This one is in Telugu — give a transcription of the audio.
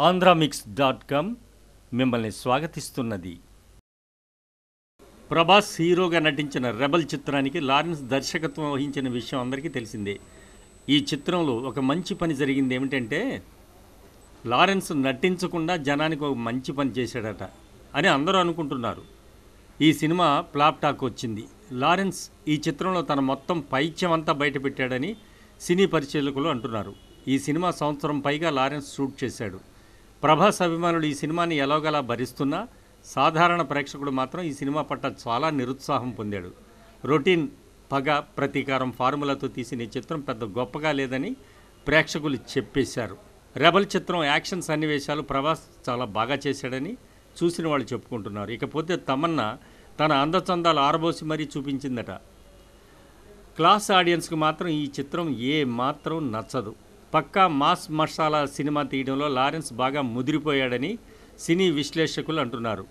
ఆంధ్రామిక్స్.com మిమ్మల్ని స్వాగతిస్తున్నది. ప్రభాస్ హీరోగా నటించిన రెబల్ చిత్రానికి లారెన్స్ దర్శకత్వం వహించిన విషయం అందరికీ తెలిసిందే. ఈ చిత్రంలో ఒక మంచి పని జరిగింది ఏమిటంటే, లారెన్స్ నటించకుండా జనానికి ఒక మంచి పని చేశాడట అని అందరూ అనుకుంటున్నారు. ఈ సినిమా ఫ్లాప్ టాక్ వచ్చింది. లారెన్స్ ఈ చిత్రంలో తన మొత్తం పైత్యం అంతా బయటపెట్టాడని సినీ పరిశీలకులు అంటున్నారు. ఈ సినిమా సంవత్సరం పైగా లారెన్స్ షూట్ చేశాడు. ప్రభాస్ అభిమానులు ఈ సినిమాని ఎలాగలా భరిస్తున్నా సాధారణ ప్రేక్షకుడు మాత్రం ఈ సినిమా పట్ల చాలా నిరుత్సాహం పొందాడు. రొటీన్, పగ, ప్రతీకారం ఫార్ములాతో తీసిన ఈ చిత్రం పెద్ద గొప్పగా లేదని ప్రేక్షకులు చెప్పేశారు. రెబల్ చిత్రం యాక్షన్ సన్నివేశాలు ప్రభాస్ చాలా బాగా చేశాడని చూసిన వాళ్ళు చెప్పుకుంటున్నారు. ఇకపోతే తమన్నా తన అందచందాలు ఆరబోసి మరీ చూపించిందట. క్లాస్ ఆడియన్స్కి మాత్రం ఈ చిత్రం ఏ మాత్రం నచ్చదు. పక్కా మాస్ మసాలా సినిమా తీయడంలో లారెన్స్ బాగా ముదిరిపోయాడని సినీ విశ్లేషకులు అంటున్నారు.